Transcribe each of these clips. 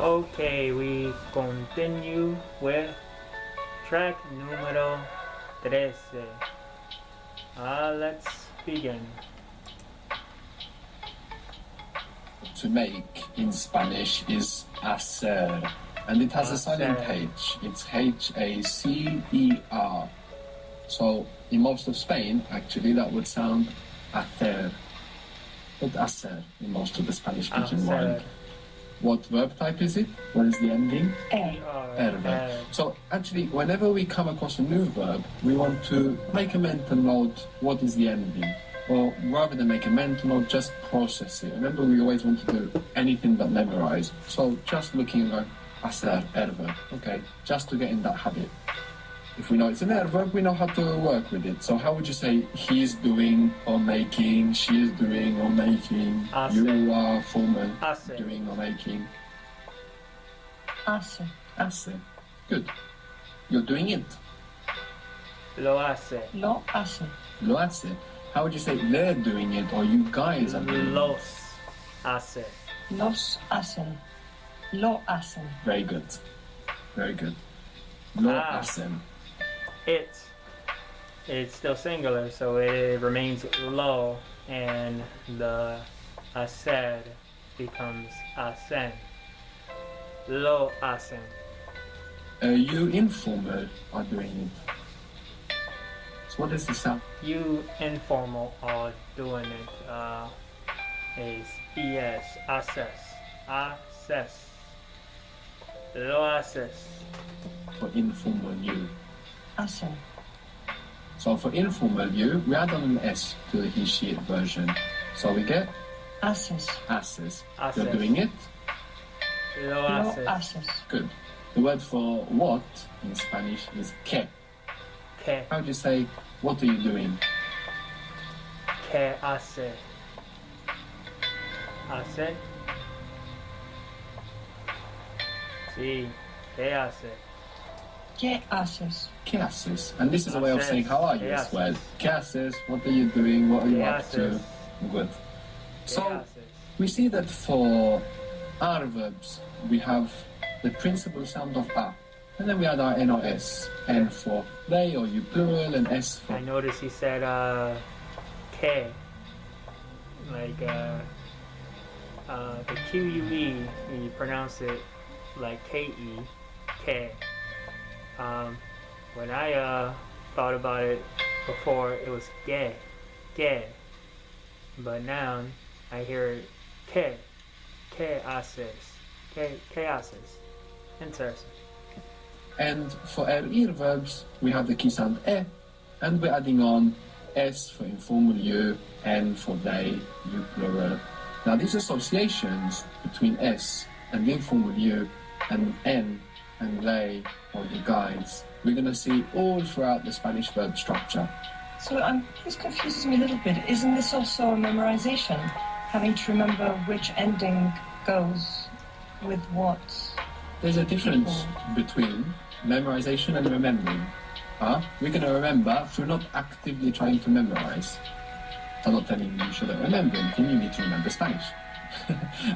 Okay, we continue with track número 13. Let's begin. To make in Spanish is hacer, and it has a silent H. It's H-A-C-E-R. So in most of Spain, actually, that would sound hacer, but hacer in most of the Spanish-speaking world. What verb type is it? What is the ending? Verb. So actually, whenever we come across a new verb, we want to make a mental note, what is the ending? Or rather than make a mental note, just process it. Remember, we always want to do anything but memorize. So just looking like hacer, verb. Okay, just to get in that habit. If we know it's an verb, we know how to work with it. So how would you say he's doing or making, she is doing or making, you are formal, doing or making? Hace. Hace. Good. You're doing it. Lo hace. Lo hace. Lo hace. How would you say they're doing it or you guys are doing it? Los hace. Los hacen. Lo hacen. Very good. Very good. Lo hacen. It's still singular, so it remains lo, and the hacer becomes hacen. Lo hacen. You informal are doing it. So what does this sound? You informal are doing it. Is es, haces, haces. Lo haces. For informal you. Hacen. So for informal you, we add on an S to the he, she, it version. So we get Haces. haces. You're doing it. Lo Lo haces. haces. Good. The word for what in Spanish is que. Que. How do you say, what are you doing? Que hace. Hace. Sí. Que hace. ¿Qué haces? Que haces? And this is a way of saying, how are you as well. Que haces? What are you doing? What are you up to? Good. So, we see that for our verbs, we have the principal sound of a. And then we add our N or S. N for they or you plural, and S for... I noticed he said que. Like the Q-U-E, you pronounce it like K-E. Que. When I thought about it before, it was que. But now I hear it que haces. Que haces. Interesting. And for our ear verbs, we have the key sound e, and we're adding on S for informal you, N for they, you plural. Now these associations between S and the informal you and N and they or you guys, we're going to see all throughout the Spanish verb structure. So this confuses me a little bit. Isn't this also a memorization? Having to remember which ending goes with what? There's a difference between memorization and remembering. We're going to remember through not actively trying to memorize. I'm not telling you shouldn't remember anything, you need to remember Spanish.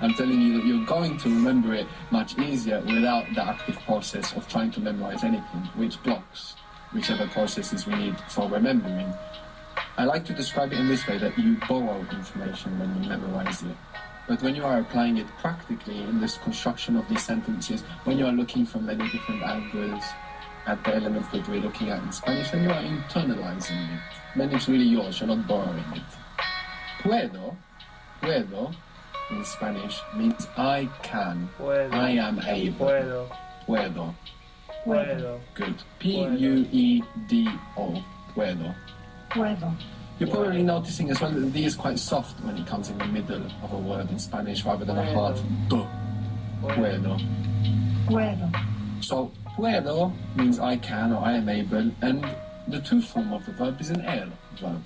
I'm telling you that you're going to remember it much easier without the active process of trying to memorize anything, which blocks whichever processes we need for remembering. I like to describe it in this way, that you borrow information when you memorize it. But when you are applying it practically in this construction of these sentences, when you are looking from many different angles at the elements that we're looking at in Spanish, then you are internalizing it. Then it's really yours, you're not borrowing it. Puedo in Spanish means I can, I am able. Puedo. Good. P-U-E-D-O. Puedo. You're probably noticing as well that the D is quite soft when it comes in the middle of a word in Spanish rather than a hard D. Puedo. So, puedo means I can or I am able, and the to form of the verb is an er verb.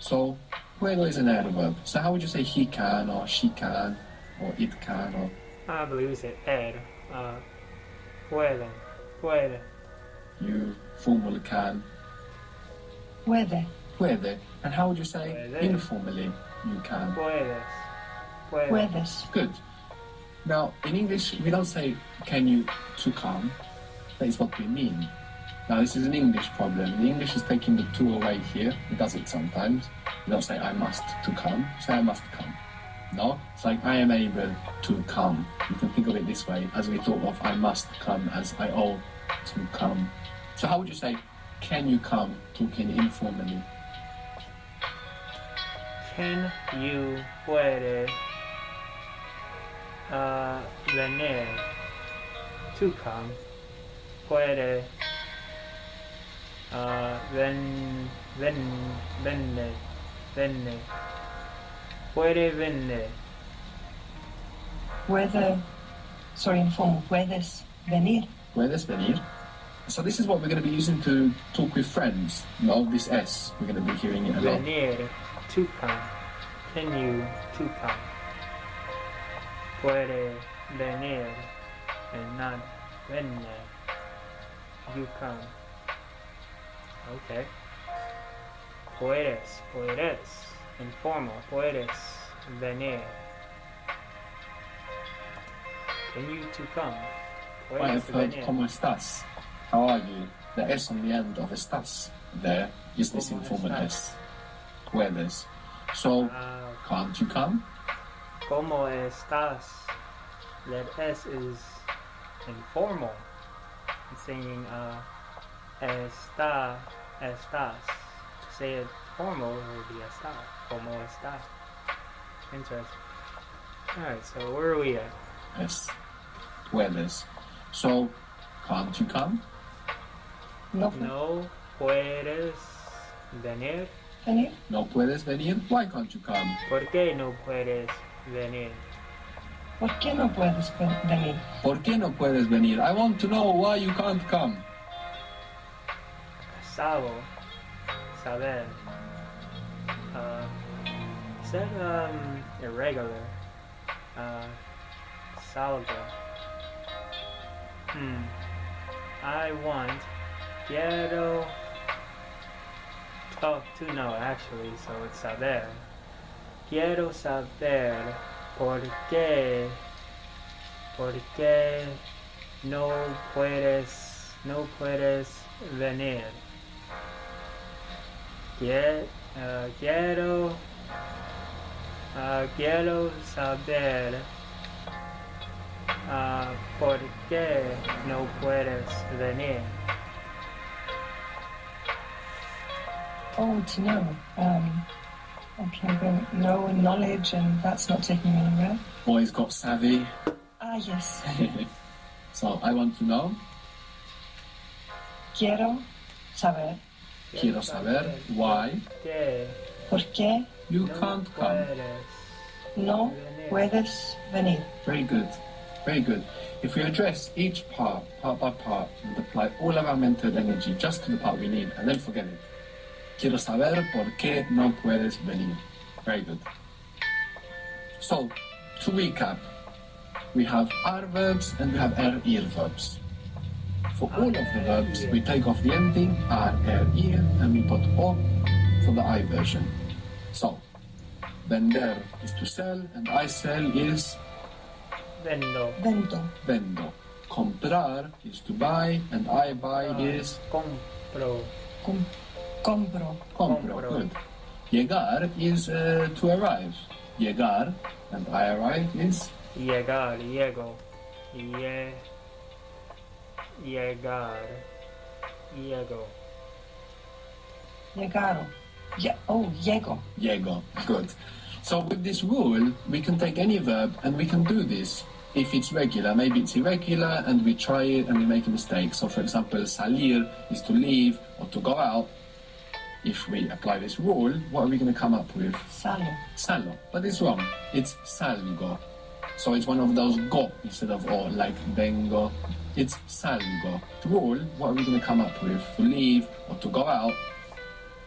So, puedo is an er verb. So how would you say he can or she can or it can or... I believe we said er. Puede. You formal can. Puede. And how would you say Puede. informally you can? Puedes. Puedes. Good. Now, in English, we don't say, can you to come? That is what we mean. Now, this is an English problem. The English is taking the to away here. It does it sometimes. We don't say, I must to come. Say, I must come. No? It's like, I am able to come. You can think of it this way, as we thought of, I must come, as I ought to come. So how would you say, can you come, talking informally? Can you puede venir to come? Puede venne. Puede venir. Informal. Puedes venir. Puedes venir. So this is what we're going to be using to talk with friends. No, this S, we're going to be hearing it a lot. Venir, to come. Can you to come? Puede venir, and not venir. You come. Okay. Puedes. Informal. Puedes venir. Can you to come? I have heard ¿cómo estás? How are you? The S on the end of estás there is this informal S. Puedes. So, can't you come? ¿Cómo estás? That S is informal. It's saying estás. To say it formal would be está. ¿Cómo estás? Interesting. Alright, so where are we at? Yes. Puedes. So, can't you come? No puedes venir. Venir. No puedes venir? Why can't you come? ¿Por qué no puedes venir? ¿Por qué no puedes venir? ¿Por qué no puedes venir? I want to know why you can't come. Saber. Is that irregular? Salgo. I want. Quiero. Oh, to know actually, so it's saber. Quiero saber por qué no puedes venir. Quiero saber por qué no puedes venir. Oh, to know. Okay, but know and knowledge, and that's not taking me anywhere. Boys got savvy. Ah, yes. So, I want to know. Quiero saber. Quiero saber why ¿Por qué you can't come. no puedes venir? Very good. Very good. If we address each part by part, and apply all of our mental energy just to the part we need, and then forget it. Quiero saber por qué no puedes venir. Very good. So, to recap, we have are verbs and we have ir verbs. For all of the verbs, we take off the ending ar, ir, and we put o for the I version. So, vender is to sell, and I sell is Vendo. vendo. Comprar is to buy, and I buy is Compro. Compro. compro. Good. Llegar is to arrive. Llegar, and I arrive is Llegar. Llego. Llegar. Llegaro. Llego. llego. Good. So with this rule, we can take any verb and we can do this. If it's regular, maybe it's irregular, and we try it and we make a mistake. So for example, salir is to leave or to go out. If we apply this rule, what are we going to come up with? Salgo. But it's wrong. It's salgo. So it's one of those go instead of o, like vengo. It's salgo. The rule, what are we going to come up with? To leave or to go out.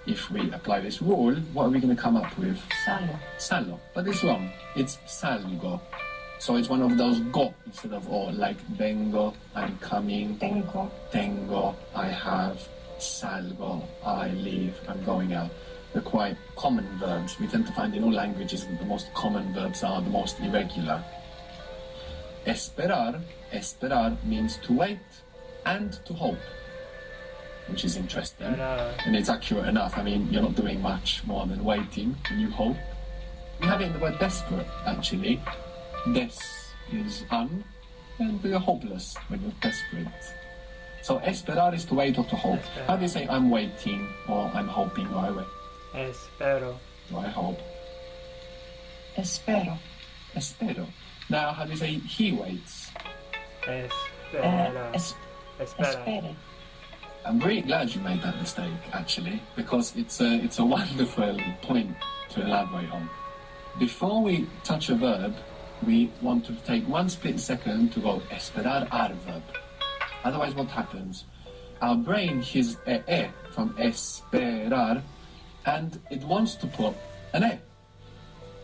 If we apply this rule, what are we going to come up with? Salo. But it's wrong. It's salgo. So it's one of those go instead of o, like vengo, I'm coming. Tengo, I have. Salgo, I leave, I'm going out. They're quite common verbs. We tend to find in all languages that the most common verbs are the most irregular. Esperar means to wait and to hope, which is interesting. And it's accurate enough. I mean, you're not doing much more than waiting when you hope. We have it in the word desperate, actually. Des is un, and you're hopeless when you're desperate. So esperar is to wait or to hope. How do you say I'm waiting, or I'm hoping, or I wait? Espero. Or I hope. Espero. Espero. Now, how do you say he waits? Espera. Espera. Espere. I'm very glad you made that mistake, actually, because it's a wonderful point to elaborate on. Before we touch a verb, we want to take one split second to go esperar ar verb. Otherwise, what happens? Our brain hears e from esperar, and it wants to put an e.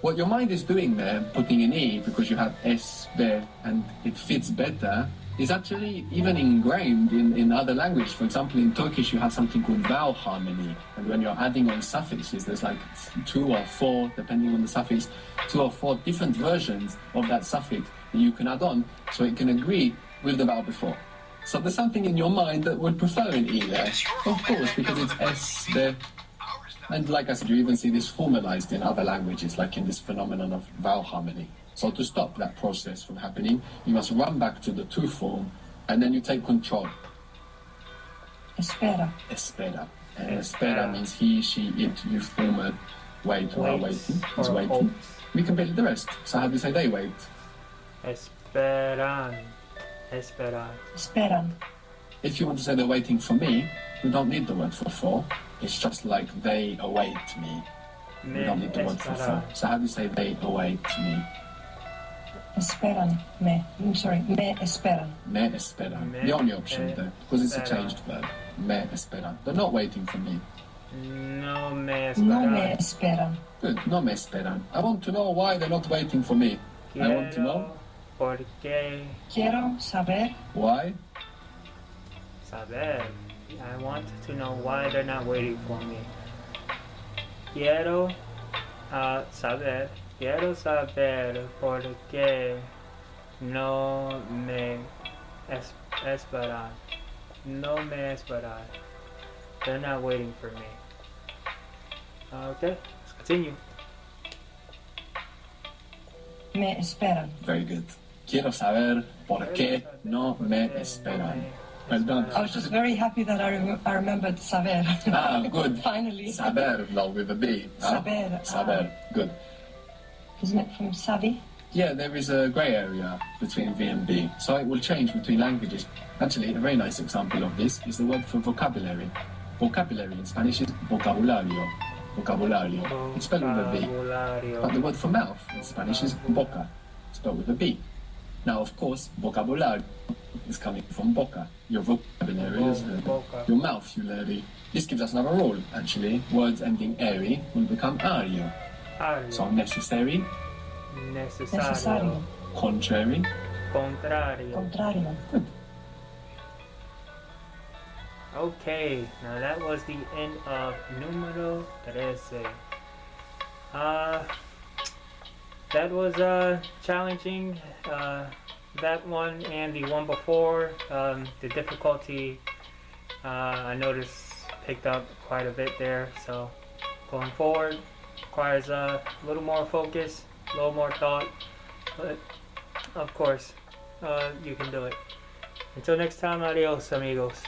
What your mind is doing there, putting an e because you have esper and it fits better, is actually even ingrained in other languages. For example, in Turkish you have something called vowel harmony, and when you're adding on suffixes, there's like 2 or 4, depending on the suffix, 2 or 4 different versions of that suffix that you can add on, so it can agree with the vowel before. So there's something in your mind that would prefer an e there, of course, because it's esper. And like I said, you even see this formalized in other languages, like in this phenomenon of vowel harmony. So to stop that process from happening, you must run back to the to form, and then you take control. Espera. Espera. And espera means he, she, it, you form a wait or are waiting. Is waiting. Hopes. We can build the rest. So how do you say they wait? Esperan. Esperar. Esperan. If you want to say they're waiting for me, we don't need the word for. It's just like they await me. We don't need the word for. So how do you say they await me? Esperan. Me esperan. Me esperan. The only option there, because it's a changed verb. Me esperan. They're not waiting for me. No me No me esperan. esperan. Good. No me esperan. I want to know why they're not waiting for me. I want to know Porque Quiero saber why. saber. I want to know why they're not waiting for me. Quiero saber. Quiero saber por qué no me esperan. No me esperan. They're not waiting for me. Okay, let's continue. me esperan. Very good. Quiero saber por qué no me esperan. Well done. I was just very happy that I remembered saber. Ah, good. Finally. Saber, no, with a B. Saber. Saber. Good. Isn't it from savi? Yeah, there is a grey area between V and B, so it will change between languages. Actually, a very nice example of this is the word for vocabulary. Vocabulary in Spanish is vocabulario. Vocabulario. It's spelled with a B. But the word for mouth in Spanish is boca, spelled with a B. Now, of course, vocabulario is coming from boca. Your vocabulary is your mouthulary. This gives us another rule, actually. Words ending ary will become ario. So necessary, Necesario. contrary. Contrario. Contrario. Good. Okay, now that was the end of numero 13. That was challenging. That one and the one before, the difficulty I noticed picked up quite a bit there. So going forward requires a little more focus, a little more thought, but of course you can do it. Until next time, adios amigos.